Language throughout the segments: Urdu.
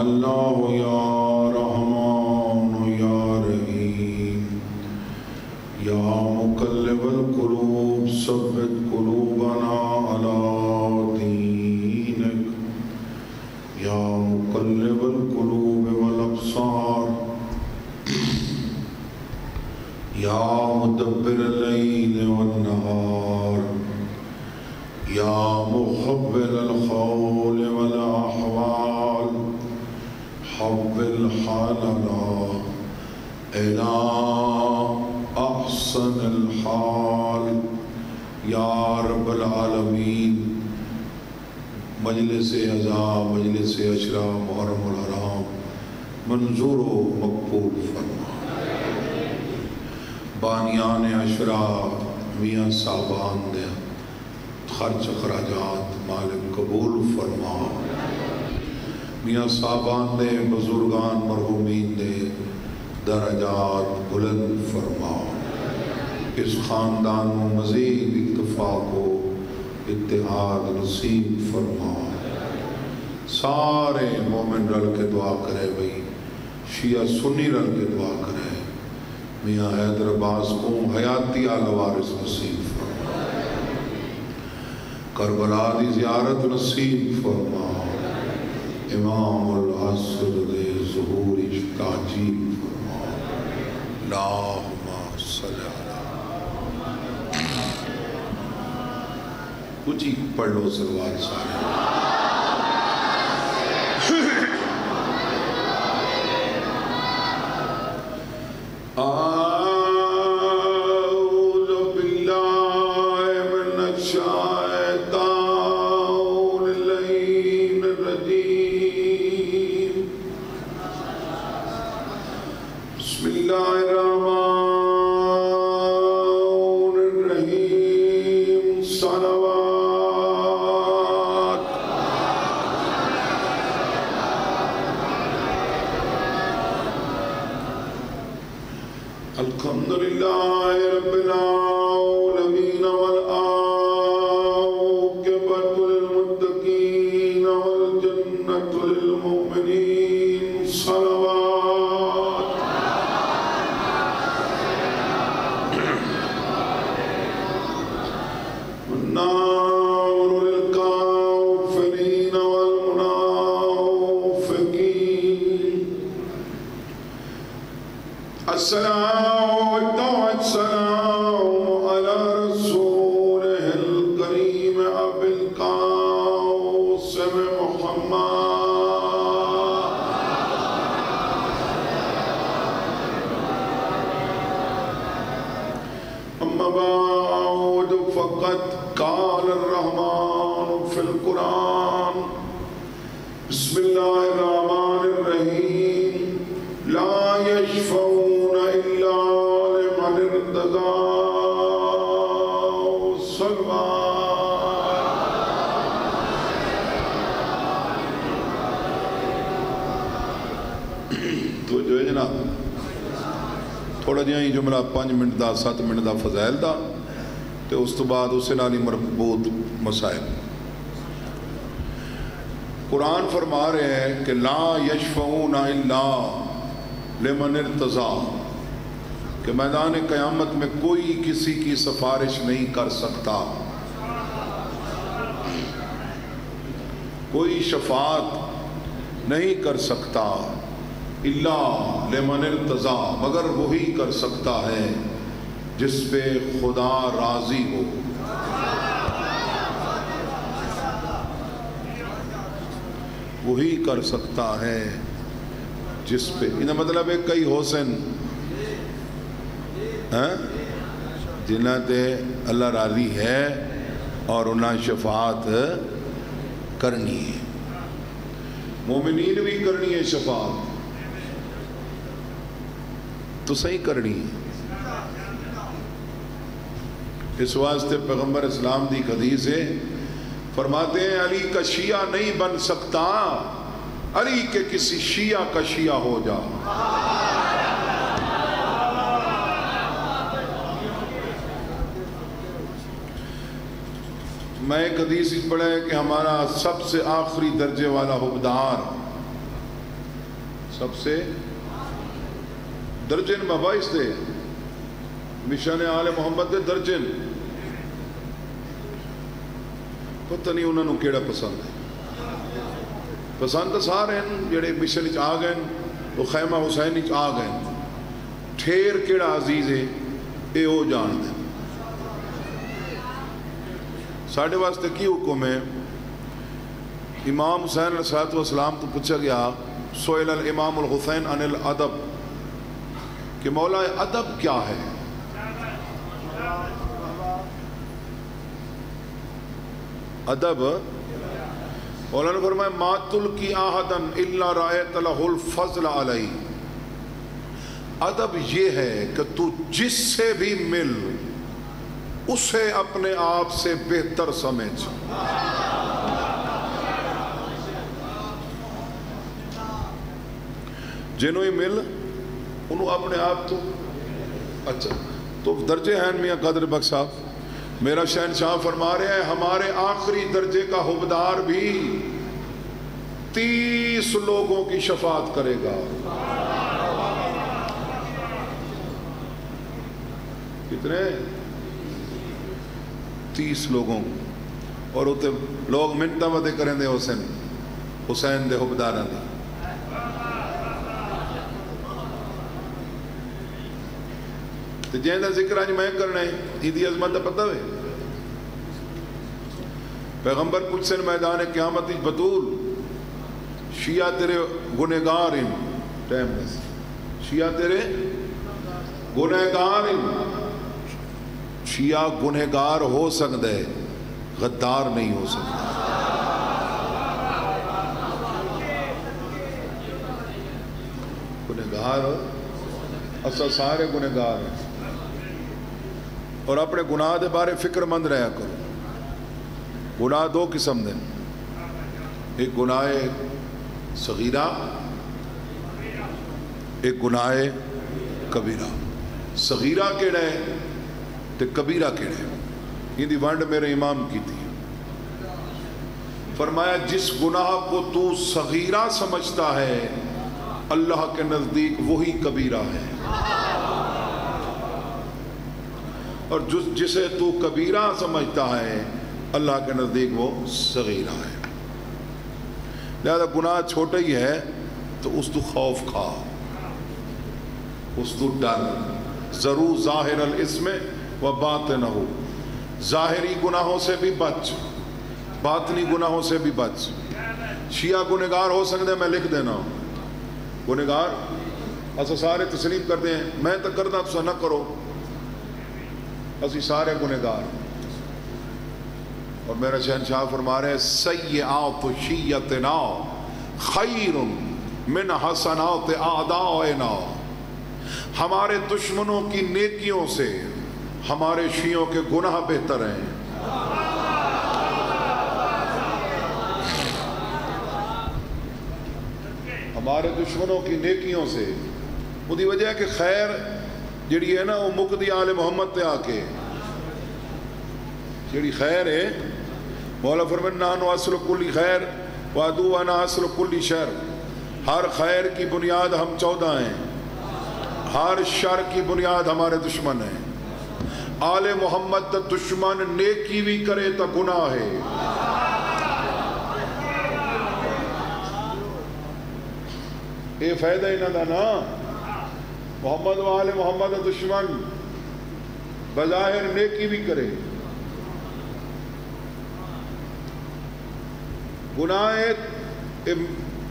اللہ یا رحمان یا رحیم یا مقلب القلوب ثبت قلوبنا علی دینک یا مقلب القلوب والابصار یا مدبر اللیل والنہار یا محول الخول والاحوال حول حالنا الى احسن الحال یا رب العالمین۔ مجلس عزا مجلس عشرہ محرم الحرام منظور و مقبول فرما۔ بانیان عشرہ میاں صاحبان دے خرچ اخراجات مالک قبول فرما۔ میاں صاحبان دے بزرگان مرحومین دے درجات بلند فرما۔ اس خاندان میں مزید اتفاق و اتحاد نصیب فرما۔ سارے مومن رل کے دعا کرے بھئی، شیعہ سنی رل کے دعا کرے میاں حیدر عباس کو حیاتی آل وارث نصیب فرما۔ کربلا دی زیارت نصیب فرما۔ امام العصر دے ظہور تعجیل فرما۔ اللہم صلی اللہ کچھ ہی پڑھ لو سلوات سارے۔ اعوذ باللہ من الشیطان اللعین الرجیم۔ بسم اللہ الرحمن الرحیم۔ صلوات۔ الحمدللہ رب العالمین والعاقبۃ للمتقین والجنۃ للمؤمنین۔ صلوات۔ والنار للکافرین والمنافقین۔ السلام علی رسولہ الکریم ابی القاسم محمد۔ اما بعد فقد قال الرحمن فی القرآن۔ بسم اللہ الرحمن الرحیم۔ لا يشفعون إلا لمن ارتضى۔ تو جو ہے جناب تھوڑا جہاں ہی جملہ 5 منٹ دا 7 منٹ دا فضائل دا تے اس تو بعد اسے نالی مربوط مسائل۔ قرآن فرما رہے ہیں کہ لا یشفعون الا لمن ارتضی، کہ میدان قیامت میں کوئی کسی کی سفارش نہیں کر سکتا، کوئی شفاعت نہیں کر سکتا الا لمن ارتضی، مگر وہی کر سکتا ہے جس پہ خدا راضی ہو۔ وہی کر سکتا ہے جس پہ، انہا مطلب ہے کئی حسن جنہ تے اللہ راضی ہے اور انہاں شفاعت کرنی ہے۔ مومنین بھی کرنی ہے شفاعت تو صحیح کرنی ہے۔ اس واسطے پیغمبر اسلام دی حدیث ہے، فرماتے ہیں علی کا شیعہ نہیں بن سکتا، علی کے کسی شیعہ کا شیعہ ہو جا۔ میں ایک حدیث پڑھا ہے کہ ہمارا سب سے آخری درجے والا حبدار سب سے درجن مباعث دے مشن آل محمد دے درجن پتہ نہیں انہوں نے کیڑا پسند ہے پسند تو سارے ہیں جڑے مشن آ گئے وہ خیمہ حسین آ گئے ٹھیر کیڑا عزیز ہے اے او جان دے ساڑھے واسطے کی حکم ہے امام حسین علیہ السلام تو پوچھا گیا سئل الامام الحسین عن الادب کہ مولا ادب کیا ہے ادب مولا نے فرمایا ما تلقی احدا الا رأیت لہ الفضل علی ادب یہ ہے کہ تو جس سے بھی مل اسے اپنے آپ سے بہتر سمجھ جنہوں ہی مل انہوں اپنے آپ تو اچھا تو درجے ہیں میاں قادر بخش صاحب میرا شہنشاہ فرما رہے ہیں ہمارے آخری درجے کا حبدار بھی 30 لوگوں کی شفاعت کرے گا کتنے 30 لوگوں اور ہوتے لوگ منٹا ودے کریں دے حسین دے حبداراں دی تو جہاں دا ذکر آج میں کرنا ہے ایدی عظمت دا پتہ ہے پیغمبر کچھ سے میدان قیامت بطول شیعہ تیرے گنہگار ہیں ٹائم دس شیعہ تیرے گنہگار ہیں شیعہ گنہگار ہو سکتا ہے غدار نہیں ہو سکتا گنہگار اصل سارے گنہگار ہیں اور اپنے گناہ دے بارے فکر مند رہا کرو گناہ دو قسم دیں ایک گناہ صغیرہ ایک گناہ کبیرہ صغیرہ کیڑا ہے تے کبیرہ کیڑا ہے یہ دی ونڈ میرے امام کی تھی فرمایا جس گناہ کو تو صغیرہ سمجھتا ہے اللہ کے نزدیک وہی کبیرہ ہے اور جسے تو کبیرہ سمجھتا ہے اللہ کے نزدیک وہ صغیرہ ہے لہذا گناہ چھوٹا ہی ہے تو اس تو خوف کھا اس تو ڈر ضرور ظاہر الاسم و باطنہ ظاہری گناہوں سے بھی بچ باطنی گناہوں سے بھی بچ شیعہ گنہگار ہو سکتے میں لکھ دینا گنہگار اسا سارے تسلیم کر دیں میں تو کردہ تو نہ کرو اسی سارے گنہگار اور میرا شہنشاہ فرما رہے ہیں سیئات شیعتنا خیر من حسنات اعدائنا ہمارے دشمنوں کی نیکیوں سے ہمارے شیعوں کے گناہ بہتر ہیں ہمارے دشمنوں کی نیکیوں سے وہ دی وجہ ہے کہ خیر جڑی ہے نا وہ مقدی آل محمد تے آ کے جڑی خیر ہے مولا فرمایا نحن اصل کل خیر وعدونا اصل کل شر ہر خیر کی بنیاد ہم 14 ہیں ہر شر کی بنیاد ہمارے دشمن ہیں آل محمد تا دشمن نیکی بھی کرے تا گناہ ہے یہ فائدہ ہی نہ دا نا محمد و آل محمد دشمن بظاہر نیکی بھی کرے گناہ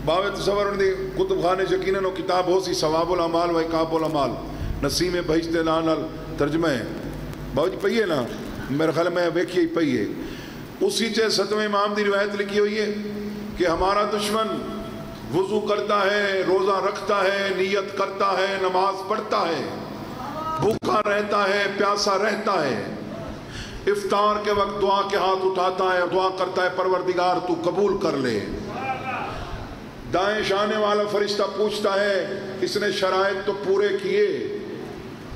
باوے تصور دی کتب خانے یقیناً و کتاب ہو سی ثواب العمال و عقاب العمال نسیم بہشت لانل ترجمہ ہے باوجی پہیے نا میرے خیال میں ویکھیے ہی پہیے اسی چے 7ویں امام دی روایت لکھی ہوئی ہے کہ ہمارا دشمن وضو کرتا ہے روزہ رکھتا ہے نیت کرتا ہے نماز پڑھتا ہے بھوکا رہتا ہے پیاسا رہتا ہے افطار کے وقت دعا کے ہاتھ اٹھاتا ہے دعا کرتا ہے پروردگار تو قبول کر لے دائیں شانے والا فرشتہ پوچھتا ہے اس نے شرائط تو پورے کیے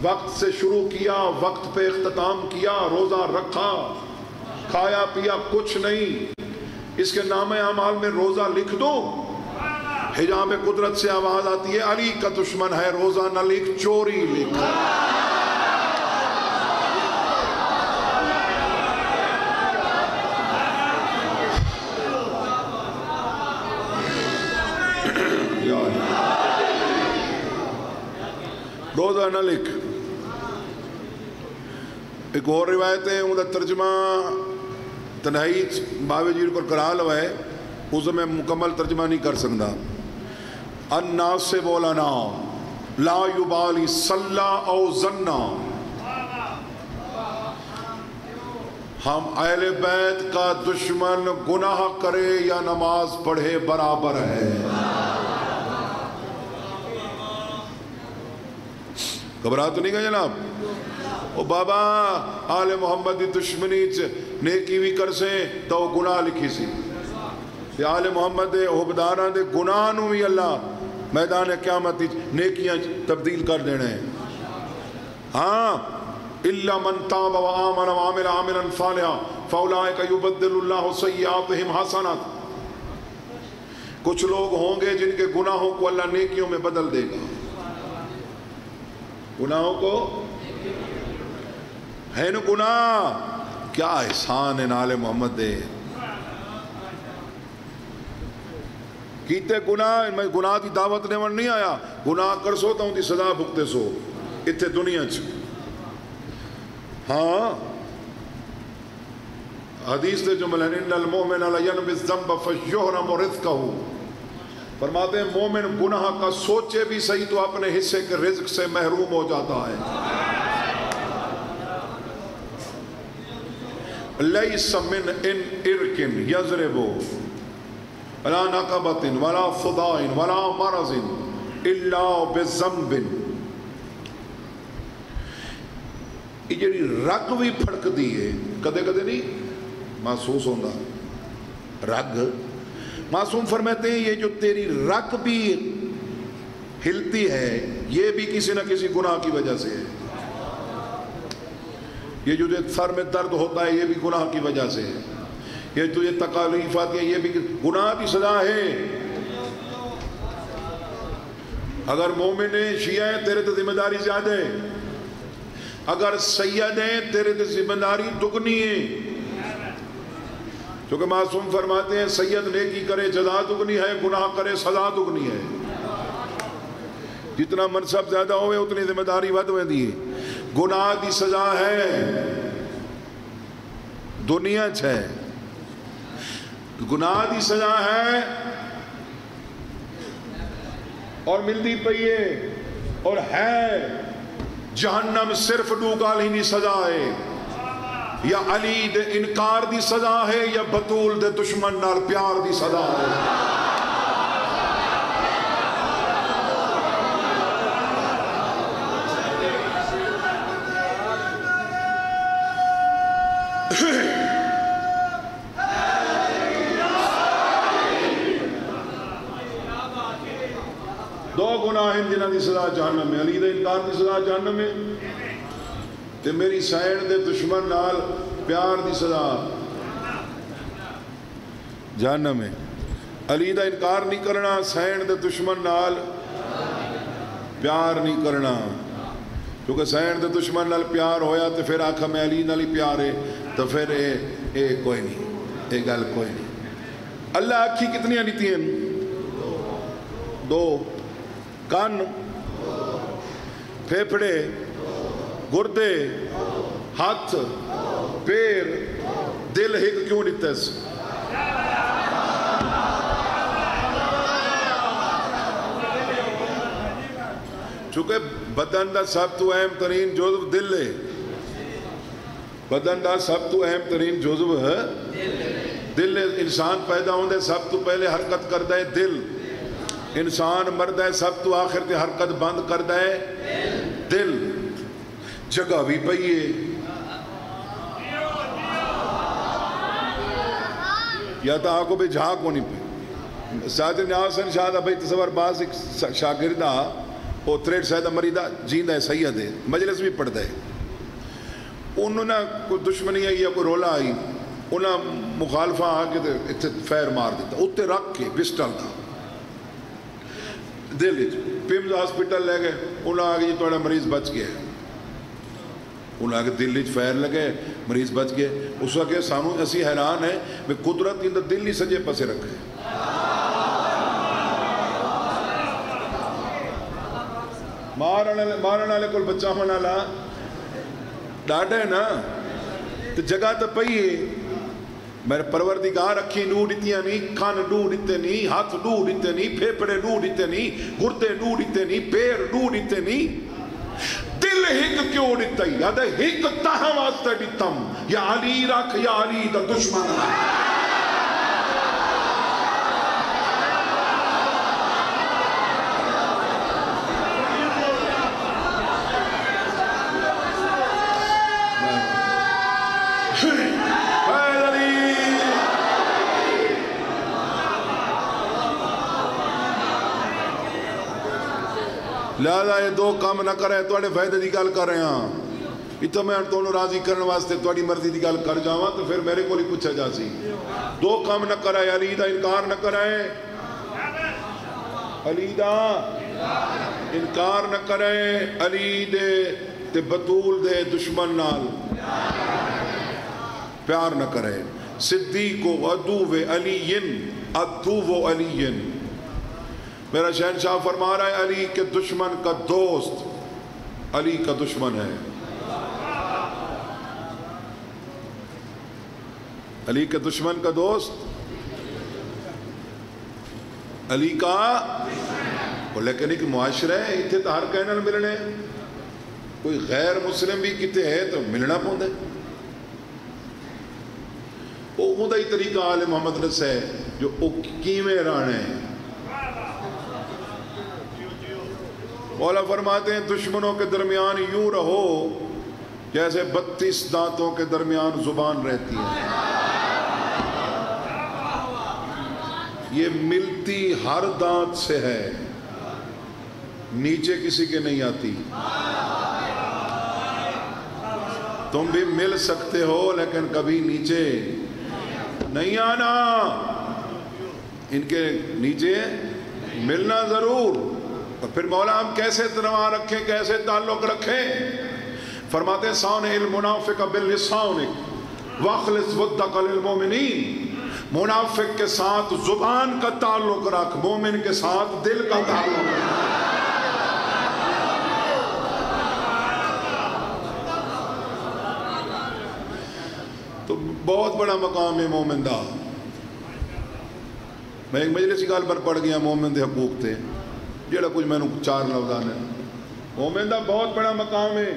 وقت سے شروع کیا وقت پہ اختتام کیا روزہ رکھا کھایا پیا کچھ نہیں اس کے نام اعمال میں روزہ لکھ دو حجاب قدرت سے آواز آتی ہے علی کا دشمن ہے روزہ نہ لکھ چوری لکھ. روزہ نہ لکھ. ایک اور روایت ہے ان کا ترجمہ تنہائی باوے جی کو کرا لو ہے اس میں مکمل ترجمہ نہیں کر سکتا. الناس سے بولانا لا یبالی صلا او زنا. ہم اہل بیت کا دشمن گناہ کرے یا نماز پڑھے برابر ہے. گھبرا تو نہیں گئے جناب؟ او بابا آل محمد دی دشمنی نیکی بھی کر سے تو گناہ لکھی سی. آل محمد دے عہدیداراں دے گناہ نو بھی اللہ میدان قیامت نیکیاں تبدیل کر دینے ہیں. ہاں الا من تاب وآمن وعمل عملا صالحا فاولئک یبدل اللہ سیئاتہم حسنات. کچھ لوگ ہوں گے جن کے گناہوں کو اللہ نیکیوں میں بدل دے گا. گناہوں کو ہے نا گناہ کیا احسان ہے نال محمد دے کیتے گناہ. میں گناہ دی دعوت نے نہیں آیا. گناہ کر سو تو ان دی سزا بھگتے سو اتنے دنیا چ. ہاں حدیث دے جملے ان المؤمن لا ينبذ الذنب فيحرم رزقه. فرماتے ہیں مومن گناہ کا سوچے بھی صحیح تو اپنے حصے کے رزق سے محروم ہو جاتا ہے. لیس من ان ارکن یضرب ولا نقبت ولا فضاء ولا مرض الا بذنب. یہ جڑی رگ بھی پھڑک دی ہے کدے کدے نہیں محسوس ہوتا. رگ معصوم فرماتے ہیں یہ جو تیری رگ بھی ہلتی ہے یہ بھی کسی نہ کسی گناہ کی وجہ سے ہے. یہ جو سر میں درد ہوتا ہے یہ بھی گناہ کی وجہ سے ہے. یہ تجھے تکالیف آتی ہے یہ بھی گناہ کی سزا ہے. اگر مومن ہیں شیعہ ہیں تیرے تو ذمہ داری زیادہ ہے. اگر سید ہیں تیرے تو ذمہ داری دگنی ہے. کیونکہ معصوم فرماتے ہیں سید نیکی کرے جزا دگنی ہے گناہ کرے سزا دگنی ہے. جتنا منصب زیادہ ہوئے اتنی ذمہ داری ود میں دی. گناہ دی سزا ہے دنیا ہے گناہ دی سزا ہے اور ملتی پئی ہے اور ہے جہنم صرف ڈوگال ہی نہیں سزا ہے. یا علی دے انکار دی سزا ہے یا بطول دے دشمن نال پیار دی سزا ہے. دو گناہ ہیں جنہاں دی سزا جہنم میں. علی دے انکار دی سزا جہنم میں تے میری سائن دے دشمن نال پیار دی سزا جہنم میں. علی دا انکار نہیں کرنا سائن دے دشمن نال پیار نہیں کرنا. کیونکہ سائن دے دشمن نال پیار ہویا تو پھر آکھا میں علی نال ہی پیار ہے تو پھر اے کوئی نہیں اے گل کوئی نہیں. اللہ آکھی کتنی نیتی ہیں؟ دو. کان پھیپھڑے گردے ہاتھ پیر دل ہک کیوں نہیں س چونکہ بدن دا سب تو اہم ترین جزو دل ہے. بدن دا سب تو اہم ترین جزو ہے دل. انسان پیدا ہوندے سب تو پہلے حرکت کردہ ہے دل. انسان مرد ہے سب تو آخر تے حرکت بند کردہ ہے دل. جگہ بھی پئیے یا تو آگو بھی جھاگ کو نہیں پئی. ساجد نیاسن شاہدہ بھئی تصور باز ایک شاگردہ وہ تریٹ سیدہ مریدہ جیندہ ہے سید ہے مجلس بھی پڑھتا ہے. انہوں نے کوئی دشمنی آئی یا کوئی رولا آئی انہوں نے مخالفہ آگے اتنے فیر مار دیتا اتنے رکھ کے پسٹل تھا دل پمز ہاسپٹل لے گئے، انہوں نے آگے جی تھوڑا مریض بچ گیا، انہوں نے آگے دل فائر لگے مریض بچ گئے۔ اس وقت سانو اسی حیران ہیں کہ قدرت اندر دل ہی سجے پسے رکھے۔ مارن والے کو بچاون والا ڈاڈا ہے نا، تو جگہ تو پئی ہے۔ میرے پروردگار اکھی ڈو دیتیاں نہیں، کان ڈو دیتے نہیں، ہاتھ ڈو دیتے نہیں، پھیپڑے ڈو دیتے نہیں، گردے ڈو دیتے نہیں، پیر ڈو دیتے نہیں، دل ہک کیوں دیتا ہی؟ یاد ہے ہک تاہ واسطے دیتم، یا علی رکھ یا علی دا دشمن رکھ۔ لہذا یہ دو کام نہ کرے، توڑے فائدے دی گل کر رہے ہیں۔ اتنا میں انتونوں راضی کرنے واسطے توڑی مرضی دی گل کر جاواں تو پھر میرے کو ہی پوچھا جا سی۔ دو کام نہ کرے، علی دا انکار نہ کرے، علی دا انکار نہ کرے، علی دے تے بطول دے دشمن نال پیار نہ کرے۔ صدیق و عدو علی، عدو و علی، میرا شہنشاہ فرما رہا ہے علی کے دشمن کا دوست علی کا دشمن ہے، علی کے دشمن کا دوست علی کا، لیکن ایک معاشرہ ہے اتنے تو ہر کہنے ملنے، کوئی غیر مسلم بھی کتے ہے تو ملنا پوندے، وہ خود ہی طریقہ آل محمد رس ہے جو کیویں رانے ہیں۔ مولا فرماتے ہیں دشمنوں کے درمیان یوں رہو جیسے 32 دانتوں کے درمیان زبان رہتی ہے، یہ ملتی ہر دانت سے ہے، نیچے کسی کے نہیں آتی۔ تم بھی مل سکتے ہو لیکن کبھی نیچے نہیں آنا، ان کے نیچے ملنا ضرور۔ اور پھر مولا ہم کیسے تنوع رکھیں، کیسے تعلق رکھیں؟ فرماتے ہیں سان المنافق باللسان واخلص ودک للمؤمنین، منافق کے ساتھ زبان کا تعلق رکھ، مومن کے ساتھ دل کا تعلق رکھ۔ تو بہت بڑا مقام ہے مومن دا۔ میں ایک مجلسی گال پر پڑھ گیا مومن دے حقوق تھے، جیڑا کچھ میں نے 4 لفظ آنے، مومن دا بہت بڑا مقام ہے،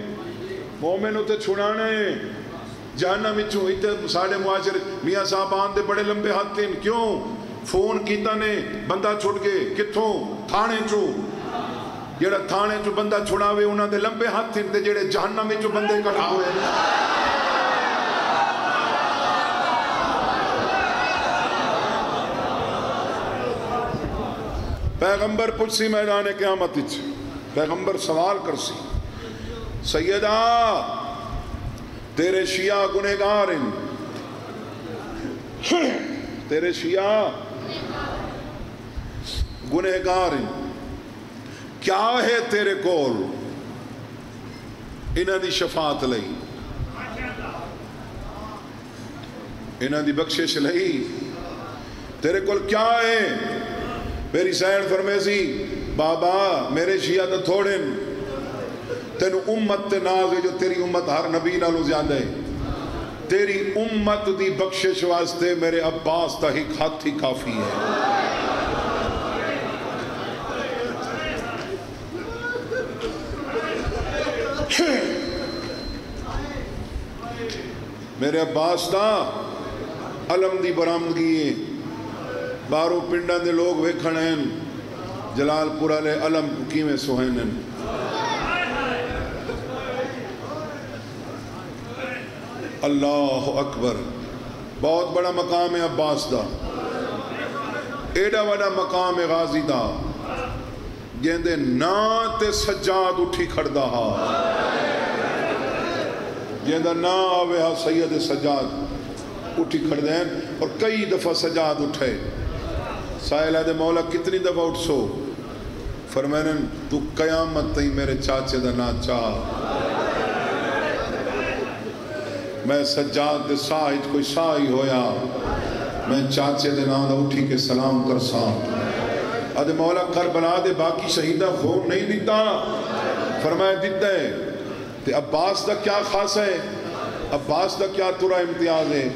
مومن اتے چھڑانے جہنم وچوں۔ اتے ساڑھے معاشر میاں صاحب آن دے بڑے لمبے ہاتھ ہیں، کیوں؟ فون کیتا نے بندہ چھڑ گئے، کتھوں؟ تھانے چوں، جیڑا تھانے چوں بندہ چھڑاوے انہاں دے لمبے ہاتھ ہیں، جیڑے جہنم وچوں بندے کٹھا ہوئے۔ پیغمبر پوچھسی میدان قیامت وچ، پیغمبر سوال کرسی، سیدہ تیرے شیعہ گنہگار ہیں، تیرے شیعہ گنہگار ہیں، کیا ہے تیرے کول انہاں دی شفاعت لئی، انہاں دی بخشش لئی، تیرے کول کیا ہے؟ میری سین فرمیسی بابا میرے شیعہ تو تھوڑے تینو امت تے ناز ہے جو تیری امت ہر نبی نالوں زیادہ ہے، تیری امت دی بخشش واسطے میرے عباس تا ہی ہاتھ ہی کافی ہے۔ میرے عباس تا علم دی برآمدگی ہے، بارو پنڈاں دے لوگ ویکھن ہیں جلال پورا لے علم کیویں سوہن ہیں۔ اللہ اکبر، بہت بڑا مقام ہے عباس دا، ایڈا بڑا مقام ہے غازی دا، جیندے نا تے سجاد اٹھی کھڑدا ہا، جیندہ نا آوے ہا سید سجاد اٹھی کھڑ دیں، اور کئی دفعہ سجاد اٹھے۔ سائلہ دے مولا کتنی دفعہ اٹھ سو؟ فرمایا تو قیامت تئی میرے چاچے دا نا چاہ میں سجاد دے ساہج کوئی ساہی ہویا میں چاچے دے نا دا اٹھی کے سلام کر سا ادھے مولا کربلا دے باقی شہیدہ خون نہیں دیتا فرمایا دیتا ہے تے عباس دا کیا خاص ہے عباس دا کیا ترا امتیاز ہے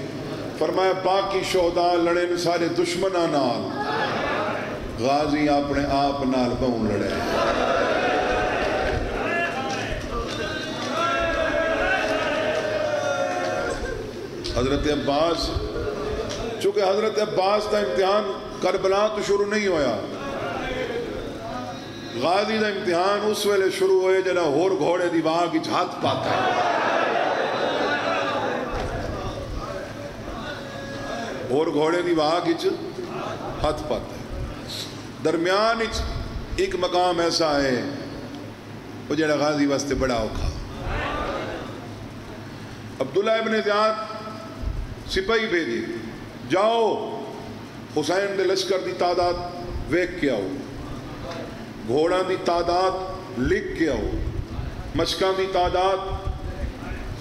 فرمایا باقی شہداء لڑے سارے دشمنہ نال غازی اپنے آپ نال بہن لڑے حضرت عباس چونکہ حضرت عباس کا امتحان کربلا تو شروع نہیں ہویا غازی دا امتحان اس ویلے شروع ہوئے جنہا ہور گھوڑے دی واہ کی ہاتھ پاتا ہے اور گھوڑے دی واہ کی ہاتھ پاتا ہے درمیان ایک مقام ایسا ہے وہ جڑا غازی واسطے بڑا اوکھا عبداللہ ابن زیاد سپاہی بھیجی جاؤ حسین دے لشکر دی تعداد ویکھ کے آؤ گھوڑا دی تعداد لکھ کے آؤ مشکاں دی تعداد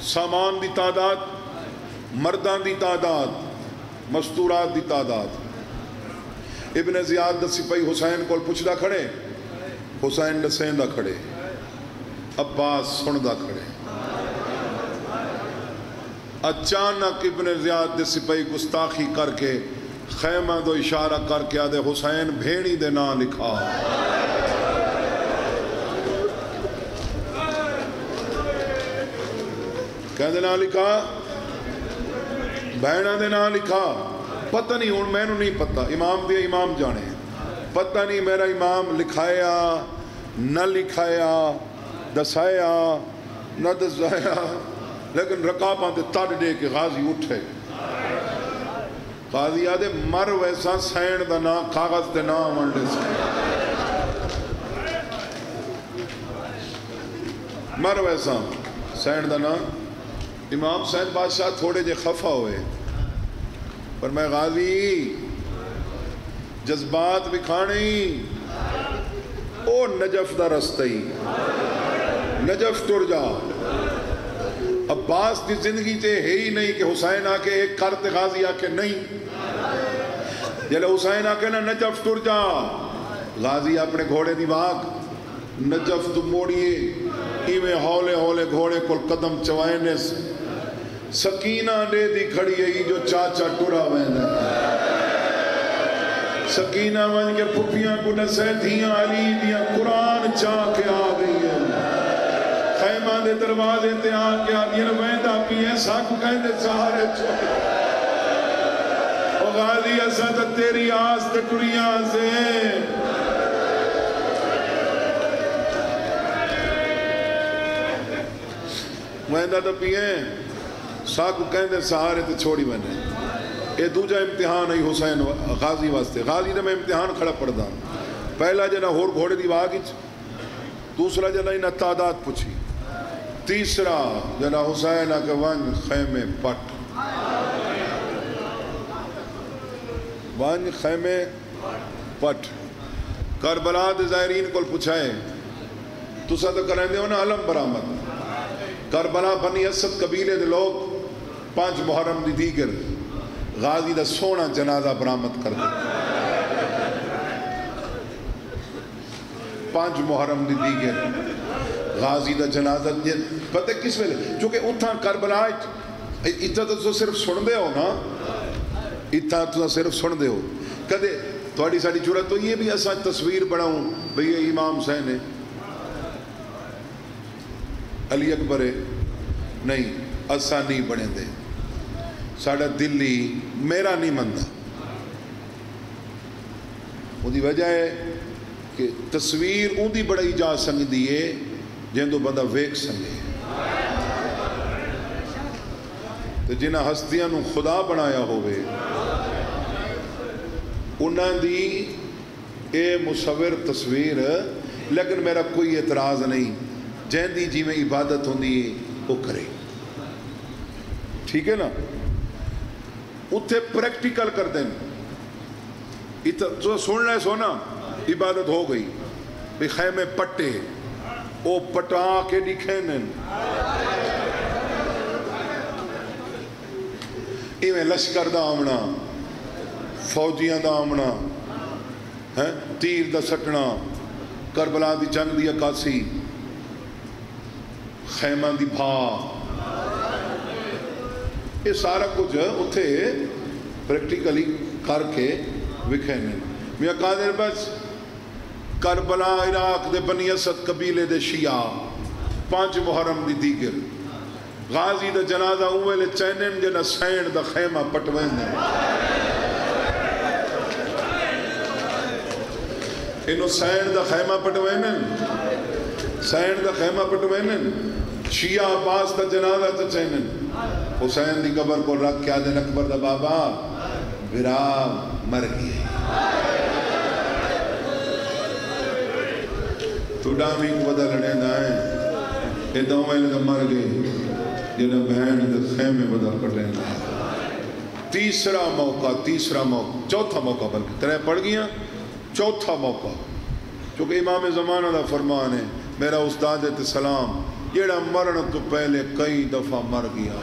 سامان دی تعداد مردان دی تعداد مستورات دی تعداد ابن زیاد دا سپاہی حسین کو پوچھدا کھڑے حسین دسین دا کھڑے عباس سندا کھڑے اچانک ابن زیاد دے سپاہی گستاخی کر کے خیمہ دو اشارہ کر کے آدھے حسین بھیڑی دے نا لکھا کہہ دے نا لکھا بہنہ دے نا لکھا پتہ نہیں ہوں میں نہیں پتہ امام دے امام جانے پتہ نہیں میرا امام لکھایا نہ لکھایا دسایا نہ دسایا لیکن رکاباں دے تڑ دے کے غازی اٹھے غازی آدھے مر ویسا سین دا نا کاغذ دے نا منڈے سے مر ویسا سین دا نا امام حسین بادشاہ تھوڑے جے خفا ہوئے پر میں غازی جذبات بکھانے او نجف دا رستے نجف ٹر جا عباس دی زندگی تے ہے ہی نہیں کہ حسین آکے ایک کرتے غازی آکے نہیں جلے حسین آکے نا نجف ٹر جا غازی اپنے گھوڑے دی واگ نجف تو موڑیے ایویں ہولے ہولے گھوڑے کل قدم چوائنے سکینہ دے دی کھڑی ہے جو چاچا ٹورا ویندہ سکینہ ون کے پھپیاں کو نسے دھیاں علی دیاں قرآن چاہ کے آ گئی ہے خیمہ دے دروازے تے آ کے آ دیاں ویندہ پیئے ساکو کہندے سہارے چھوڑے او غازی اسد تیری آس تے ٹوریاں سے ویندہ تو پیئے ساکو کہندے سہارے تے چھوڑی میں اے دوجہ امتحان ہے حسین غازی واسطے غازی نے میں امتحان کھڑا پڑھدا پہلا جنا ہور گھوڑے دی واگچ دوسرا جنا انہا تعداد پوچھی تیسرا جنا حسین آکے ون خیمے پٹ ون خیمے پٹ کربلا دے زائرین کل پوچھائے تو سا تو کریں دے ہونا علم برآمد کربلا بنی اسد قبیلے دے لوگ 5 محرم دی دیگر غازی دا سونا جنازہ برآمد کر دے 5 محرم دی دیگر غازی دا جنازہ پتہ کس ویلے چونکہ اتھا کربلا اتھا تو صرف سن دے ہو نا اتھا تو صرف سن دے ہو کدے تھوڑی ساڑی جرات تو یہ بھی ایسا تصویر بڑھاؤں بھئی یہ امام حسین ہے علی اکبر ہے نہیں ایسا نہیں بڑھیں دے ساڑھا دلی میرا نہیں مندہ وہ دی وجہ ہے کہ تصویر ان دی بڑا جا سنگ دیئے جن تو بندہ ویک سنگے تو جنہ ہستیاں نو خدا بنایا ہوئے انہاں دی اے مصور تصویر لیکن میرا کوئی اعتراض نہیں جن دی جی میں عبادت ہوندی وہ کرے ٹھیک ہے نا اتھے پریکٹیکل کر دیں جو سن لے سونا عبادت ہو گئی بھی خیمے پٹے او پٹا کے دکھینن ایویں لشکر دا آمنا فوجیاں دا آمنا تیر دا سٹنا کربلا دی جنگ دی عکاسی خیمہ دی بھا یہ سارا کچھ اتھے پریکٹیکلی کر کے وکھینے میاں قادر بس کربلا عراق دے بنی اسد قبیلے دے شیعہ 5 محرم دی دیگر غازی دا جنازہ اوے لے چینن جنہ سین دا خیمہ پٹوین دے انہوں سین دا خیمہ پٹوینن سین دا خیمہ پٹوینن شیعہ عباس دا جنازہ تا چینن حسین دی قبر کو رکھ کیا دن اکبر دا بابا برا مر گئے تو ڈامی کو بدل لڑے دائیں یہ دو میں لگا مر گئے جنہ بہن دے خیمے بدل کٹے دائیں تیسرا موقع چوتھا موقع بلکہ 3 پڑھ گیا چوتھا موقع چونکہ امام زمانہ دا فرمان ہے میرا استاد سلام جیڑا مرن تو پہلے کئی دفعہ مر گیا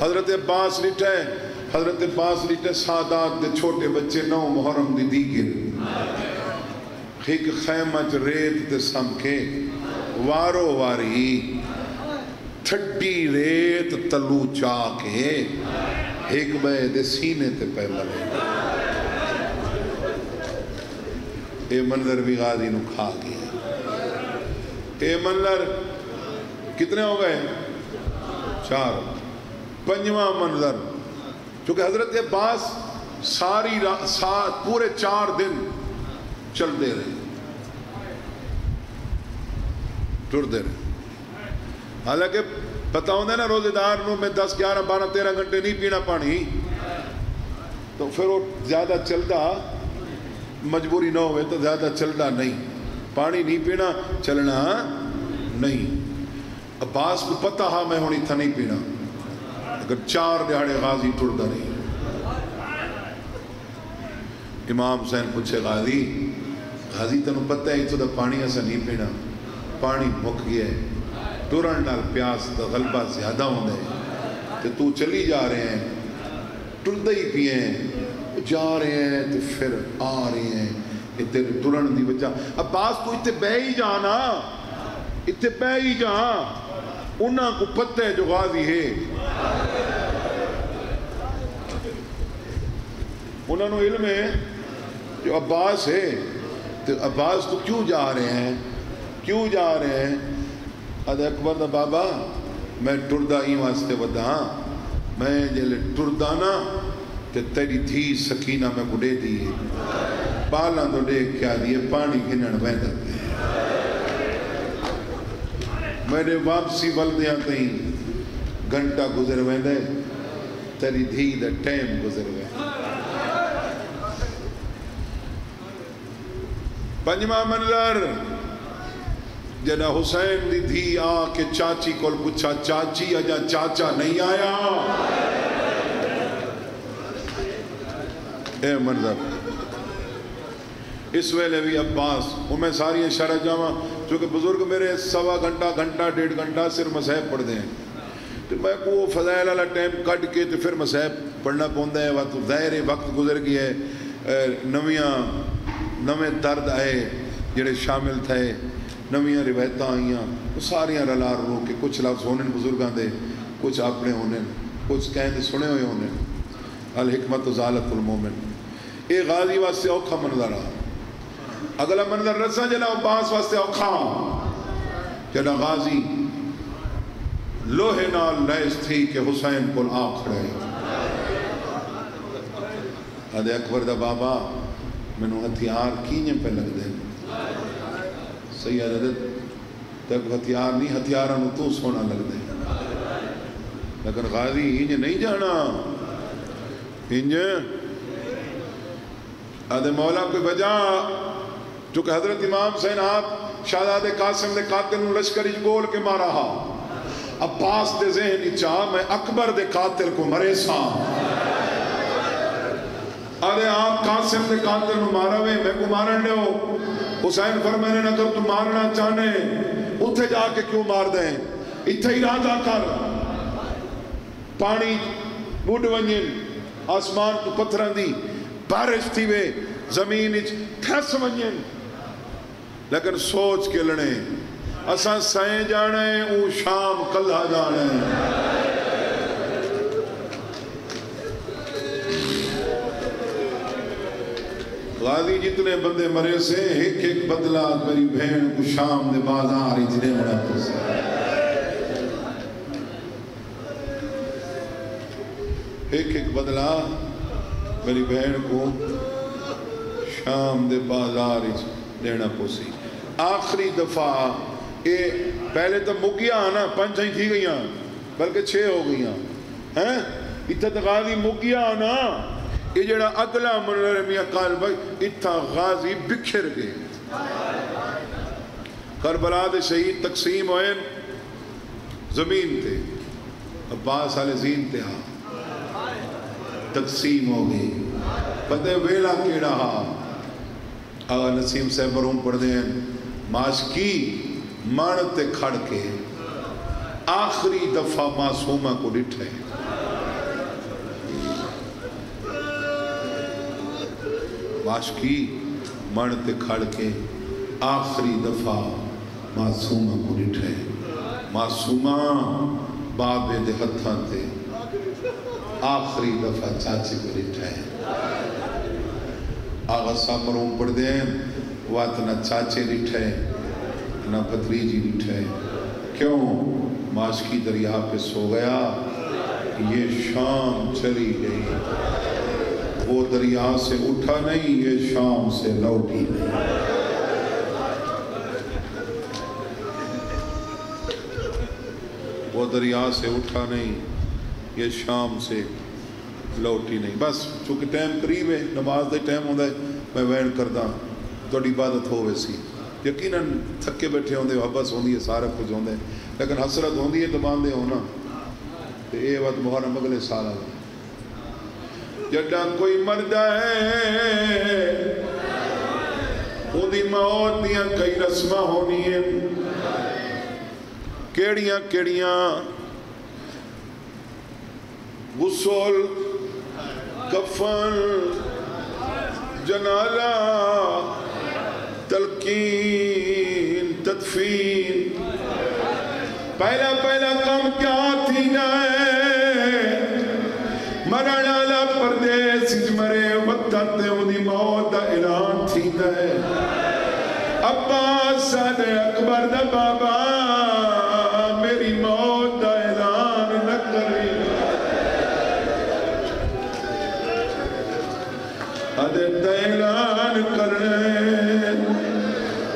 حضرت عباس لٹھے سادات دے چھوٹے بچے 9 محرم دی دیگر ایک خیمہ چ ریت تے سمکھے وارو واری تھڈی ریت تلو چا کے ایک بے دے سینے تے پہ ملے اے منظر بھی غازی نو کھا گیا اے منظر کتنے ہو گئے 4 5واں منظر چونکہ حضرت عباس پورے 4 دن چل دے رہے ٹر دے رہے حالانکہ پتہ ہوندے نا روزے دار نو میں 10 11 12 13 گھنٹے نہیں پینا پانی تو پھر وہ زیادہ چلتا مجبوری نہ ہوئے تو زیادہ چلتا نہیں پانی نہیں پینا چلنا نہیں عباس کو پتہ ہاں میں ہونی تھا نہیں پینا اگر 4 دہاڑے غازی ٹردا نہیں امام حسین پوچھے غازی تنوں پتہ ہے تو دا پانی ایسا نہیں پینا پانی مک گیا ہے ٹرن نال پیاس دا غلبہ زیادہ ہوندے کہ تو چلی جا رہے ہیں ٹردہ ہی پیے ہیں جا رہے ہیں تو پھر آ رہے ہیں کہ تیرے ٹرن دی وجہ عباس تو اتے بے ہی جانا اتے بے ہی جا انہاں کو پتہ ہے جو غازی ہے انہوں نے علم ہے جو عباس ہے تو عباس تو کیوں جا رہے ہیں ادھے اکبر دا بابا میں ٹردہ ہی واسطے ودا میں جلے ٹردہ نا کہ تیری دھی سکینہ میں کو دے دیئے بالا تو دیکھ کیا دیئے پانی گھنن ویندر میں نے واپسی والدیاں تہیں گھنٹہ گزر ویندے تیری دھی دا ٹیم گزر ویندے 5واں منظر جنہ حسین دی دھی آ کے چاچی کو پوچھا چاچی اجا چاچا نہیں آیا اے منظر اس ویلے بھی عباس میں ساری شرح جاواں چونکہ بزرگ میرے 1.25 گھنٹہ 1.5 گھنٹہ صرف مسائب پڑھ دیں تو میں کو فضائل والا ٹائم کٹ کے تو پھر مسائب پڑھنا پوندا ہے تو ظاہر وقت گزر گیا ہے نویں درد آئے جڑے شامل تھے نویاں روایتاں آئیاں وہ ساریاں رلا رو کے کچھ لفظ ہونے بزرگاں دے کچھ اپنے ہونے کچھ کہیں دے سنے ہوئے ہونے الحکمت زالت المومن اے غازی واسطے اوکھا منظر آ اگلا منظر رسا جنا عباس واسطے اوکھا جنا غازی لوہے نال لیس تھی کہ حسین کو آ کھڑے ادھے اکبر دا بابا منو ہتھیار کینجے پہ لگ دے سید عدد تک ہتھیار نہیں ہتھیارانو تو سونا لگ دے لیکن غازی انجھے نہیں جانا انجھے ادھے مولا کوئی وجہ چونکہ حضرت امام حسین آپ شہزاد قاسم دے قاتل نو لشکری گول کے مارا ہا عباس دے ذہنی چاہ میں اکبر دے قاتل کو مرے سا ارے آپ قاسم نے قاتل نو مارا وے میں کو مارن دے ہو حسین فرمانے نہ کر تو مارنا چاہنے اتھے جا کے کیوں مار دیں اتھے ارادہ کر پانی بوڑھ ونجن آسمان تو پتھران دی بارش تھی وے زمین ٹھس ونجن لیکن سوچ کے لڑیں اساں سائیں جانے او شام کلہ جانے غازی جتنے بندے مرے سے ایک ایک بدلہ میری بہن کو شام دے بازار جنے مڑا پسے ایک ایک بدلہ میری بہن کو شام دے بازار دینا پوسی آخری دفعہ پہلے تو مگیا آنا 5 ہی تھی گئیاں بلکہ 6 ہو گئیاں اتھا غازی مگیا آنا یہ جڑا اگلا منر میاں قال بھائی اتھا غازی بکھر گئے کربلا دے شہید تقسیم ہوئے زمین تے عباس علیہ زین تے تقسیم ہو گئی پتہ ویلا کیڑا آغا نسیم صاحب مروم پڑھ دیں ماشکی مانتے کھڑ کے آخری دفعہ معصومہ کو ڈٹھے ماشکی مانتے کھڑ کے آخری دفعہ معصومہ کو ڈٹھے معصومہ بابے دے ہتھاں تے آخری دفعہ چاچے کو ڈٹھے آغا صاحب مروم پڑھ دیں وات نہ چاچے ڈٹھے نہ بھتریجی ڈٹھے کیوں ماشکی دریا پہ سو گیا یہ شام چلی گئی وہ دریا سے اٹھا نہیں یہ شام سے لوٹی نہیں وہ دریا سے اٹھا نہیں یہ شام سے لوٹی نہیں بس چونکہ ٹائم قریب ہے نماز دے ٹائم ہوندہ ہے میں وین کردہ توڑی عبادت ہو ویسی یقیناً تھکے بیٹھے ہوندے حبس ہوندی ہے سارا کچھ ہوندے لیکن حسرت ہوندی ہے تو باندھے ہونا تو اے وقت محرم اگلے سال آگا جڑا کوئی مرد ہے خودی موت دیاں کئی رسمہ ہونی ہیں کیڑیاں کیڑیاں غسل کفن جنازہ تلقین تدفین پہلا کام کیا تھی جائے مرنا لا پردیس مرے وطن تے انہی موت دا اعلان تھی جائے عباس صادق اکبر دا بابا میری موت دا اعلان نہ کری حدد اعلان کرنے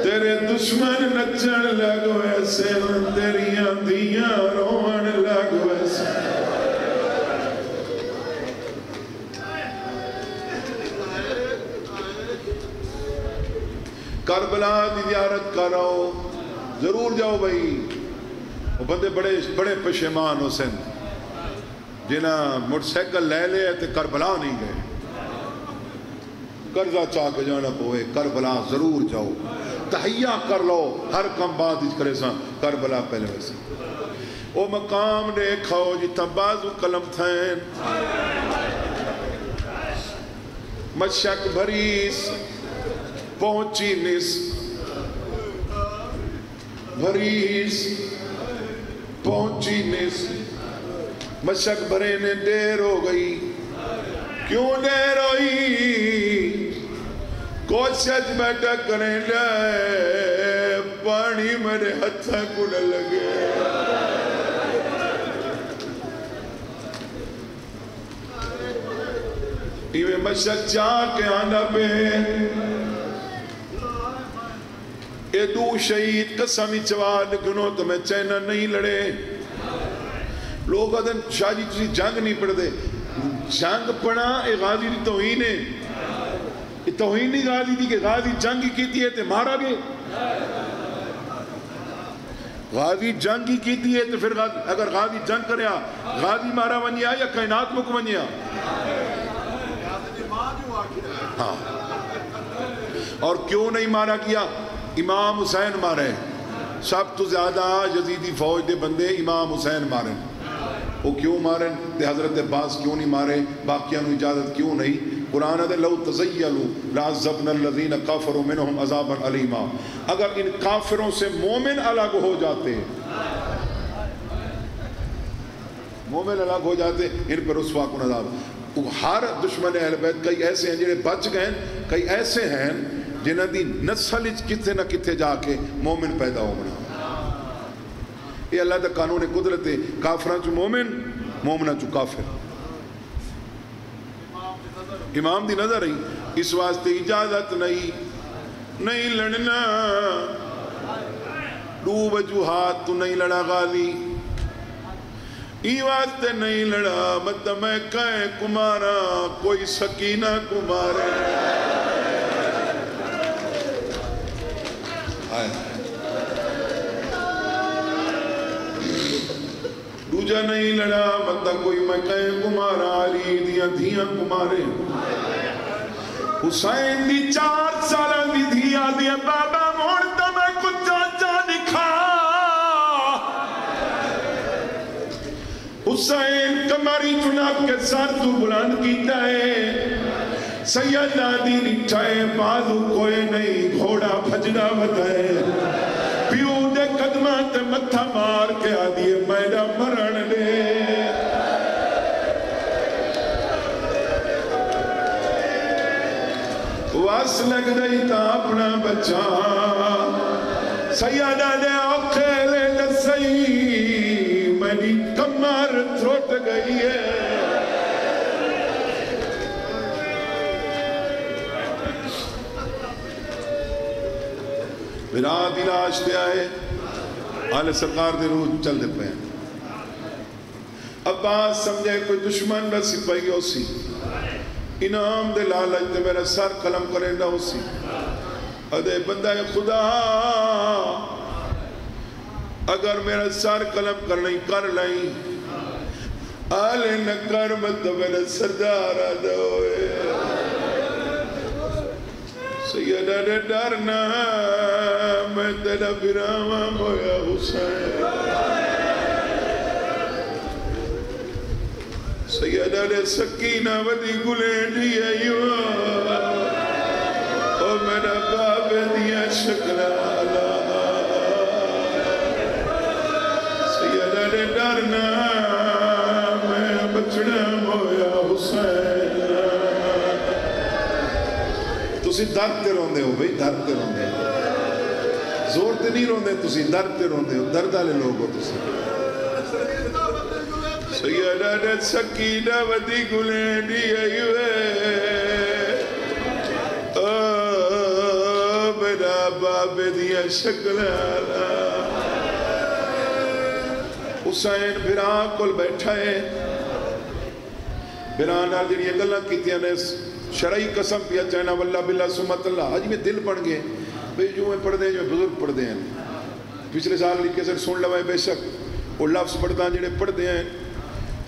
تیرے دشمن نچن لگ ویسے تیریاں دیاں روان لگ ویسے کربلا دی زیارت کرو ضرور جاؤ بھائی وہ بندے بڑے پشیمان ہو سن جنہ موٹر سائیکل لے لے تے کربلا نہیں گئے قرضہ چاہ کے جانا پوئے کربلا ضرور جاؤ تحیہ کر لو ہر کم بات اس کرے ساں کربلا پہلے ویسے او مقام دیکھو جتا بازو قلم تھین مشک بھریس پہنچی نس بھریس پہنچی نس مشک بھرے نے دیر ہو گئی کیوں دیر ہوئی کوشش بیٹھا کریں لے پانی میرے ہتھا کو نہ لگے ایویں مشک چاہ کے آنا پہ اے دو شہید قسمی چواد گنو تو میں چینہ نہیں لڑے لوگ ادھن شاہ جی تسی جنگ نہیں پڑھ دے جنگ پڑھا اے غازی دی توہین ہے یہ توہین نہیں غازی دی کہ غازی جنگ کی تھی ہے تے مارا گئے غازی جنگ کی تھی ہے تو پھر اگر غازی جنگ کریا غازی مارا ونیا یا کائنات مک ونیا ہاں، اور کیوں نہیں مارا گیا؟ امام حسین مارے، سب تو زیادہ یزیدی فوج دے بندے امام حسین مارے. وہ کیوں مارے؟ تے حضرت عباس کیوں نہیں مارے؟ باقیاں نو اجازت کیوں نہیں؟ قرآن ہے لو تزیلوا لعذبنا الذین کافروا منہم عذابا علیما. اگر ان کافروں سے مومن الگ ہو جاتے، مومن الگ ہو جاتے، ان پر رسوا کن عذاب. ہر دشمن اہل بیت کئی ایسے ہیں جنہیں بچ گئے، کئی ایسے ہیں جنہاں دی نسل کتے نہ کتے جا کے مومن پیدا ہونا. یہ اللہ دا قانون قدرت ہے، کافران چو مومن، مومنہ چو کافر. امام دی نظر ہی اس واسطے اجازت نہیں لڑنا. دو وجوہات تو نہیں لڑا غازی، ای واسطے نہیں لڑا مت میں کہیں کمارا کوئی سکینہ کمارے. دوجہ نہیں لڑا مت کوئی میں کہیں کمارا علی دیاں دھیاں کمارے. حسین دی 4 سالہ دی دھیاں دیاں بابا موڑتا میں کچھ چاچا دکھا. حسین کماری چناب کے ساتھ تو بلند کیتا ہے. سیدہ دی نٹھائے بازو کوئی نہیں، گھوڑا بھجنا بتائے. پیو دے قدمات متھا مار کے آدھیے میڈا مرن دے. واس لگ رہی تا اپنا بچہ سیدہ دے اوکھے لے لسئی میری کمر تھوٹ گئی ہے. رات علاج تے آئے آل سرکار دے روح چل دے پہ. عباس سمجھے کوئی دشمن نہ سپاہی ہو سی، انعام دے لالچ تے میرا سر قلم کرے نہ ہو سی. ادھے بندہ خدا اگر میرا سر قلم کرنے کر لائیں آلے نہ کر مت میرا سردار آدھا ہوئے. سیدہ نے ڈرنا میں تیرا براما مویا حسین. سیدہ نے سکینہ ودی گلیں دیا یوا او میرا باب دیا شکرہ اللہ. سیدہ نے ڈرنا میں بچڑا مویا حسین. تسی درد تے روندے ہو بھئی، درد تے روندے ہو، زور تے نہیں روندے، تسی درد تے روندے ہو، درد آلے لوگ ہو تسی. سیدہ نے سکینہ ودی گلیں دیا یوے میرا باب دیا شکل آلہ. حسین بھران کل بیٹھا ہے، بھران آل جنہی اگلہ کیتیاں نے شرعی قسم پیا چاہنا واللہ باللہ سمت اللہ. آج میں دل پڑھ گئے بھئی جو میں پڑھ دیں جو بزرگ پڑھ دیں. پچھلے سال لکھے سر سن لوائے بے شک وہ لفظ پڑھتا جنہیں پڑھ دیں.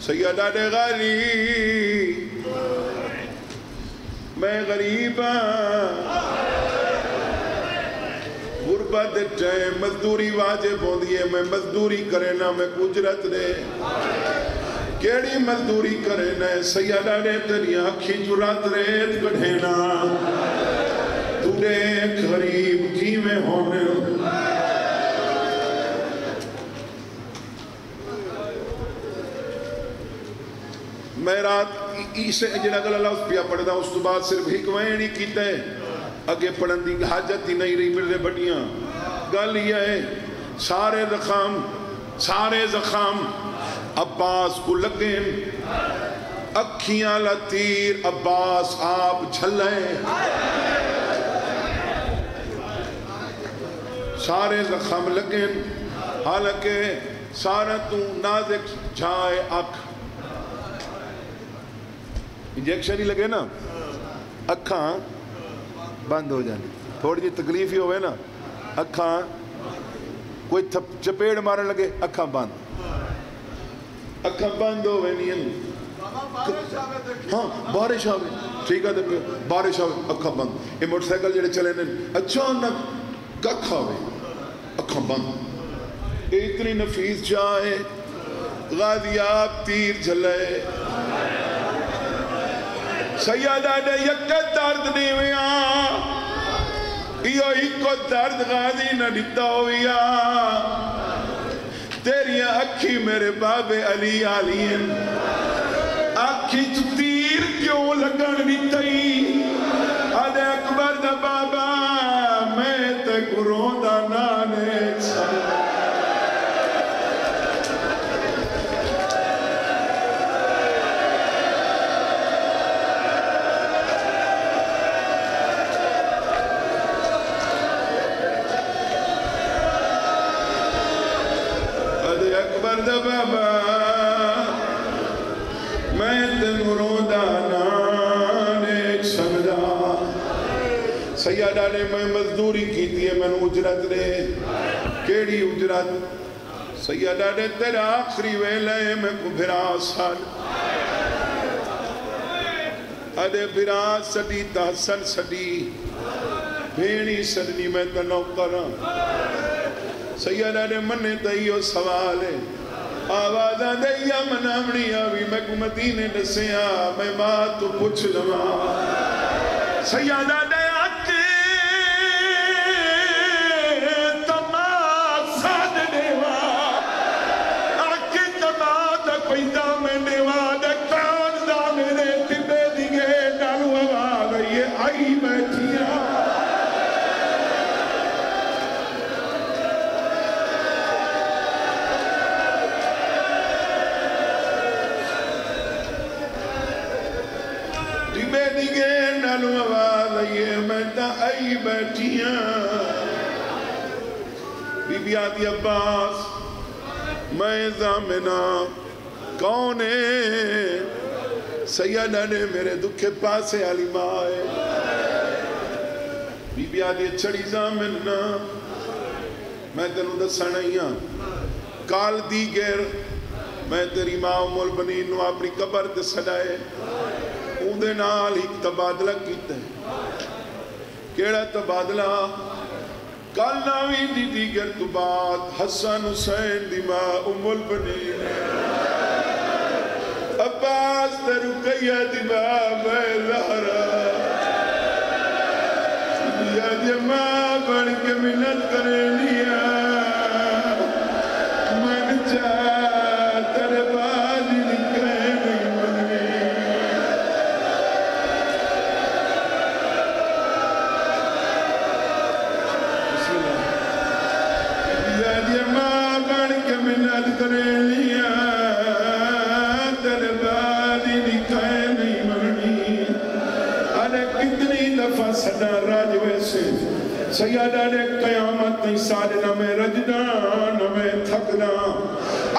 سیدہ نے غالی میں غریباں غربت چاہے مزدوری واجب ہوں دیئے میں مزدوری کرے نہ میں اجرت دے. کیڑی مزدوری کرے نہ سیدہ نے تیری آنکھی چرات ریت گڑھینا تُوڑے غریب کی میں ہونے. میں رات اسے جنہا گل اللہ اس پیا پڑھ دا اس تو بعد صرف حکمیں نہیں کیتا ہے اگے پڑھن دی حاجت ہی نہیں رہی مرے بڑیاں. گل یہ ہے سارے زخام عباس کو لگیں، اکھیاں لطیر عباس آپ جھلیں. سارے زخم لگیں حالانکہ سارا تو نازک جھائے اکھ. انجیکشن ہی لگے نا اکھاں بند ہو جانے، تھوڑی جی تکلیف ہی ہوئے نا اکھاں، کوئی چپیڑ مارن لگے اکھاں بند، اکھاں بند ہوئے نہیں. ہاں بارش آوے ٹھیک ہے بارش اکھا بند یہ موٹر سائیکل جڑے چلے نے اچانک ککھ آوے اکھا بند اتنی نفیس جائے غازیاب تیر جھلے سیدہ نے یک درد نیویا یہ کو درد غازی نہ دیتا ہویا تیری اکھی میرے باب علی آلین اکھی تو تیر کیوں لگن دیتائی آدھے اکبر دا بابا میں تے گروں دا نانے چھا بابا میں تنگروں دانان ایک سمجھا سیدہ نے میں مزدوری کی تھی میں نے اجرت نے کیڑی اجرت سیدہ نے تیرا آخری ویلے میں کو بھرا سال ادھے بھرا سڑی تحسن سڑی بھینی سڑنی میں تنو کرا سیدہ نے مننے تیو سوال ہے آوازہ دیا منامنی آوی میں کو مدینے نسیا میں ماں تو پوچھ لما سیدہ دیا کے تماسا دیوا آکے تماسا پیدا میں دیوا دکان دا میرے تبے دیگے نالو آواز یہ آئی بیٹھیا آئی بیٹھیاں بی بی آدھی عباس میں زامنہ کون ہے سیدہ نے میرے دکھے پاسے علی مائے بی بی آدھی چڑی زامنہ میں تنو دسا نہیں ہاں کال دیگر میں تیری ماں مول بنی نو اپنی قبر دے سڑائے اوندے نال ایک تبادلہ کیتا ہے کیڑا تبادلہ کال ناوی دی دیگر تو بعد حسن حسین دی ماں ام البنین عباس تے رقیہ دی ماں میں لہرا یا دی ماں بڑھ کے منت کرے لیا من چاہ تر بازی نکلے نہیں منگی منت کرے لیا دربادی نکھائے نہیں مرنی آنے کتنی دفعہ صدا راجوے سے سیادہ نے قیامت نہیں ساڑنا میں رجنا نہ میں تھکنا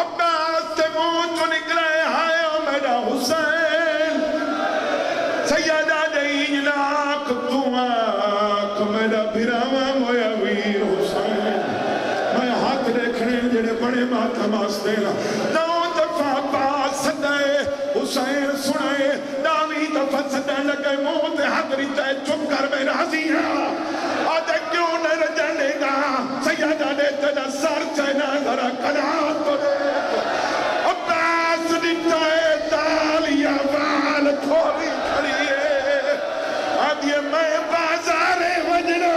عباس تے منہ تو نکلے ہائے او میرا حسین سیادہ نے انجلاک تو آکھ میرا بھراما مویا ویر حسین ہاتھ دیکھنے جڑے بڑے ماتھا ماس دینا نو دفعہ باس صدائے حسین سنائے ناوی دفعہ صدائے لگے موت حق ریتا ہے چپ کر میں راضی ہاں آدھے کیوں نہ رجنے گا سیادہ نے تینا سر چینا ذرا کنات تو دیکھ عباس ریتا ہے دالیا وال کھولی کھڑی ہے آدھے میں بازار وجنا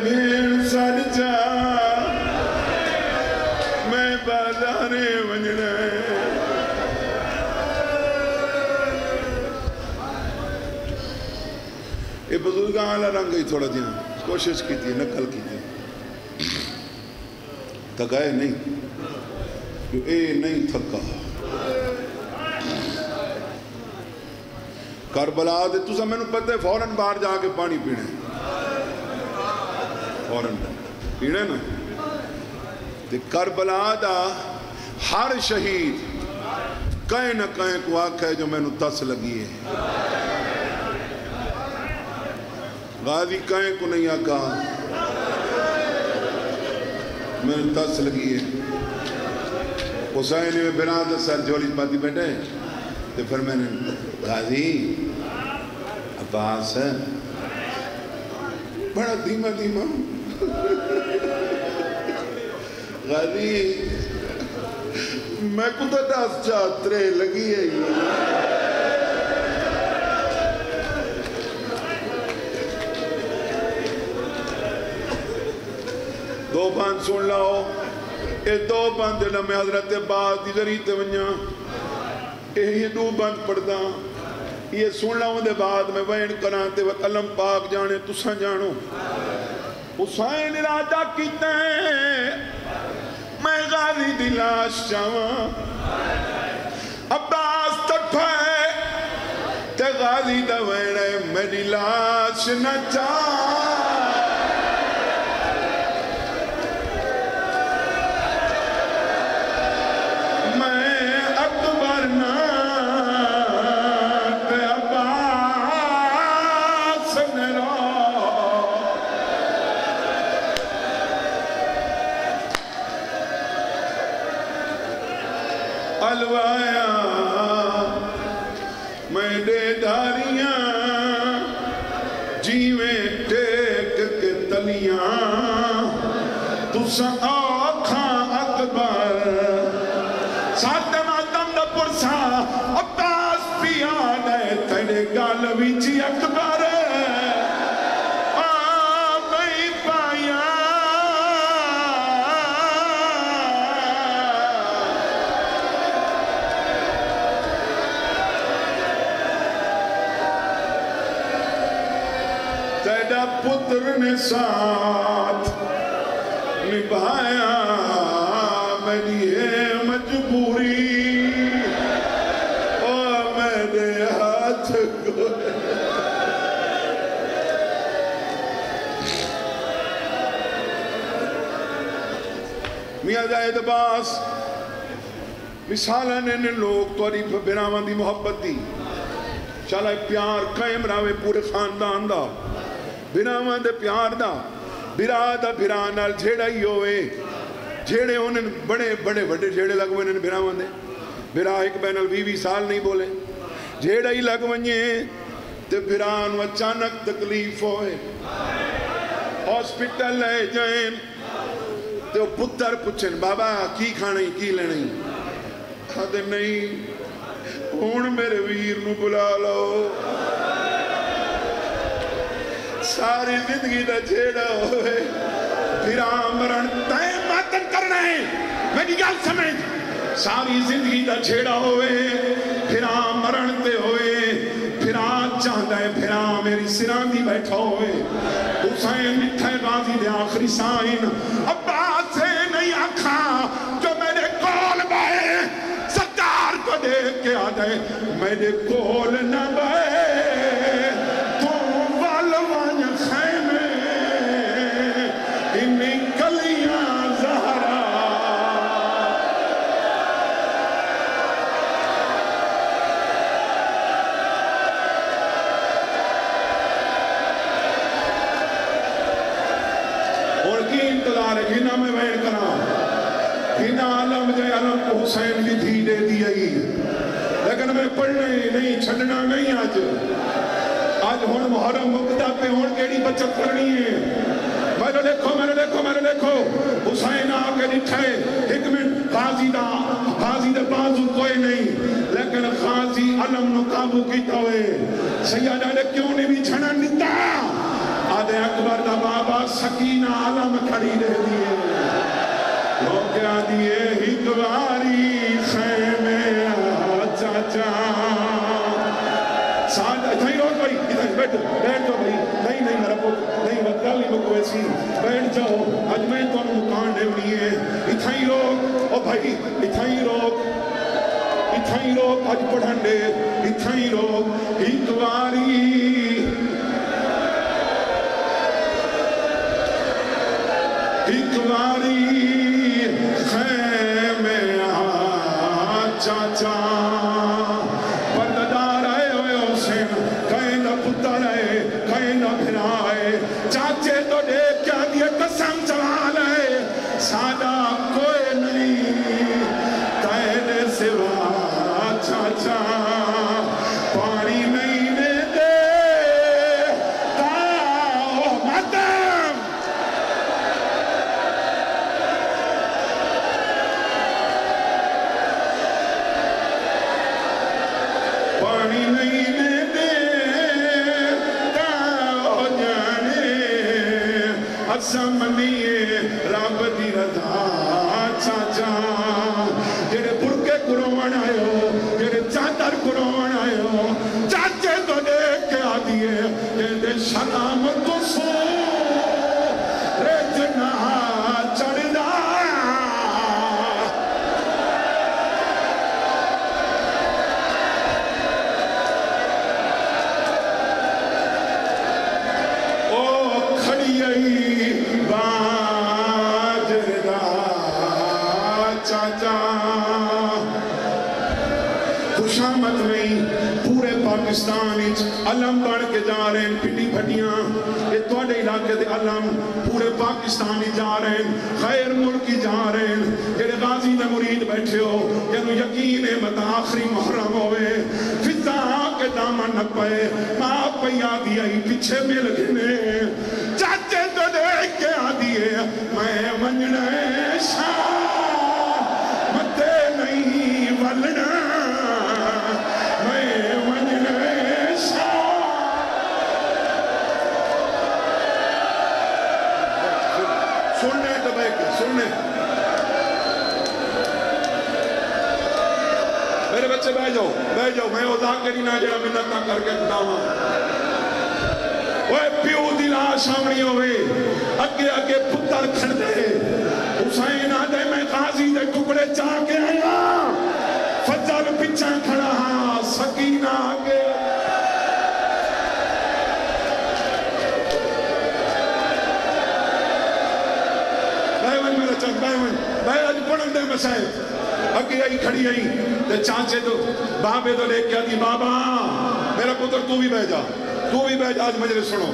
بھیڑ سڑ جا میں بازار وجنا یہ بزرگ آلہ رنگ گئی تھوڑا دیا کوشش کی تھی نقل کی تھی تھکائے نہیں جو اے نہیں تھکا کربلا دے تو سب میں نے پتہ ہے فوراں باہر جا کے پانی پینے فوراں پینے نا تے کربلا دا ہر شہید کہیں نہ کہیں کو آکھ ہے جو میں نے تس لگی ہے غازی کہیں کو نہیں آکھا میں نے تس لگی ہے حسین میں بنا دا سر جولی پاتی بیٹھے تو پھر میں نے غازی عباس بڑا دھیما دھیما غازی میں کو تو ڈاس چاترے لگی ہے دو بان سن لاؤ اے دو بان جنہ میں حضرت عباس دی ذریعے تے ونیا یہ دو بان پڑھدا یہ سن لاؤں دے بعد میں وین کراں تے وہ کلم پاک جانے تساں جانو حسین ارادہ کیتے میں غازی دی لاش چاواں عباس تڑپائے تے غازی دا ویڑے میری لاش نہ چاہ الوایا میں دے داریاں جیویں ٹیک کے تلیاں تساں آکھاں اکبر ساتھ ماتم دا پرسا عباس پیان ہے تیرے گال ویچی اکبر پتر نے ساتھ نبھایا میری ہے مجبوری اور میرے ہاتھ کو میاں زاہد عباس مثالہ نے لوگ توری بناوان دی محبت دی چالا پیار قائم راوے پورے خاندان دا بناوان دے پیار دا برا دا برا نال جھیڑا ہی ہوئے جھیڑے انہیں بڑے بڑے بڑے جھیڑے لگ ہوئے انہیں بناوان دے برا ایک بینال 20 سال نہیں بولے جھیڑا ہی لگ ہوئے تے بران و اچانک تکلیف ہوئے ہاسپٹل لے جائیں تے وہ پتر پچھن بابا کی کھانا کی لینی کھاتے نہیں ہون میرے ویر نو بلا لو ساری زندگی دا جھیڑا ہوئے پھر آمرن تے ماتن کرنا ہے میری گال سمجھ ساری زندگی دا جھیڑا ہوئے پھر آمرن تے ہوئے پھر آج چاہتا ہے پھر میری سران دی بیٹھا ہوئے حسین مٹھے غازی دے آخری سائن عباس سے نہیں آکھا جو میرے کول بائے سردار کو دیکھ کے آدھے میرے کول نہ بائے ہنا میں وین کرا ہنا علم جائے علم کو حسین کی دھی دے دی آئی لیکن میں پڑھنے نہیں چھڑنا نہیں آج ہون محرم مقدہ پہ ہون کیڑی بچت کرنی ہے میں نے دیکھو حسین آگے لکھے ایک منٹ غازی دا بازو کوئی نہیں لیکن غازی علم نو قابو کیتا ہوئے سیادہ نے کیوں نہیں بھی چھڑن دیتا آدھے اکبر دا بابا سکینہ علم کھڑی رہ دیئے لوگ کیا دیئے ہی دواری خیمے چاچا ساتھ اتھائی روز بھائی اتھائی بیٹھ جاؤ بھائی نہیں میرا پوت نہیں بدگال نہیں بکو ایسی بیٹھ جاؤ آج میں تو انہوں مکان ڈیونی ہے اتھائی روگ او بھائی اتھائی روگ آج پڑھن دے اتھائی روگ ہی دواری خیمے چاچا تو دیکھ کیا دیے قسم چلا لے سادہ کوئی نہیں تیرے سوا چاچا پانی نہیں دے تاؤ ماتم پانی نہیں دے تاؤ جانے اسمنیے رب دی رضا چاچا جڑے برکے قرآن آئے ہو جڑے چادر قرآن آئے ہو چاچے تو دیکھ کے آدھیے جڑے سلام تو سو رجنا چڑھنا او کھڑی آئی باجرہ چاچا خوشامت نہیں پورے پاکستان علم بڑھ کے جا رہے ہیں پنڈی پھٹیاں یہ توڑے علاقے دے علم پورے پاکستانی جا رہے ہیں خیر ملکی جا رہے ہیں جڑے غازی دے مرید بیٹھے ہو جنہوں یقین ہے مطا آخری محرم ہوئے فضا کے دامن نہ پائے ماں پیا دیا ہی پیچھے مل گنے چاچے تو دیکھ کے آدھیے میں منجنے شاہ متے نہیں ولنا میں منجنے شاہ سننے تو بیٹھے سننے میرے بچے بیٹھ جاؤ میں وہ ذاکری نہ جڑا منت نہ کر کے کھڑاواں وہ پیو دی لاش آمنی ہوئے اگے اگے پتر کھڑ دے حسین آدھے میں غازی دے ٹکڑے چاہ کے آیا فجر پچھا کھڑا ہاں سکینہ آگے بیون میرا چک بیون آج پڑھن دے مسائل اگے آئی کھڑی آئی تے چانچے تو بابے تو لے کے آدھی بابا میرا پتر تو بھی بہ جا آج مجلس سنو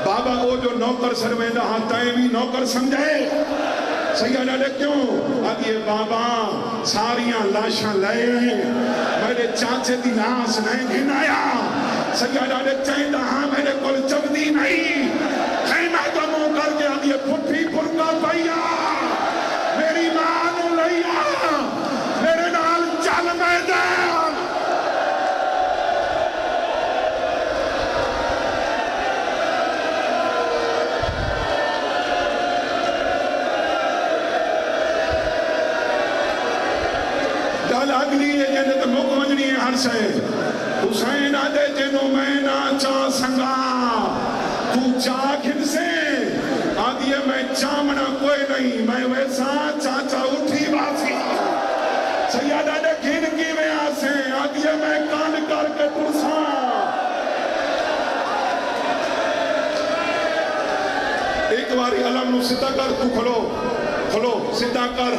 بابا وہ جو نوکر سرویندہ ہاتھائیں بھی نوکر سمجھے سیدہ لے کیوں آدھیے بابا ساریاں لاشاں لائے میرے چانچے دی لاس نہیں گھنایا سیدہ لے چاہیدہ ہاں میرے کل چودی نہیں خیمہ تو منہ کر کے آدھیے پھٹی پھرکا پائیا میری ماں نو لیا میرے نال چل میدان اگلی ہے جنت مک منجنی ہے ہر سے حسین آدھے جنوں میں نہ چاہ سنگا تو چاہ کھن سے آدھیے میں چامنا کوئی نہیں میں ویسا چاچا اٹھی باسی سیادہ نے کھن کی میں آسے آدھیے میں کان کر کے پرسا ایک باری علم نو سدھا کر تو کھلو سدھا کر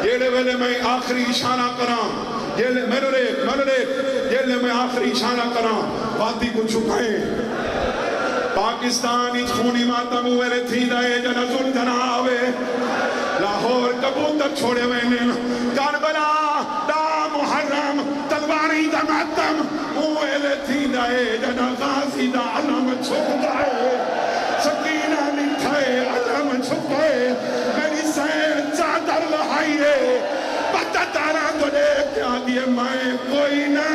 یہ ویلے میں آخری اشارہ کراں میرے ریک یہ میں آخری اشارہ کراں باتی کو چھکائیں پاکستانی خونی ماتم ویلے تھی دائے جنزل جناوے لاہور کبوتر چھوڑے وینے کربلا دا محرم تلواری دا ماتم ویلے تھی دائے جنہ غازی دا علم چھک دائے سکینہ نٹھائے علم چھکائے میری سین چادر لہائیے پتہ تارا تو دیکھ کیا دیئے میں کوئی نہ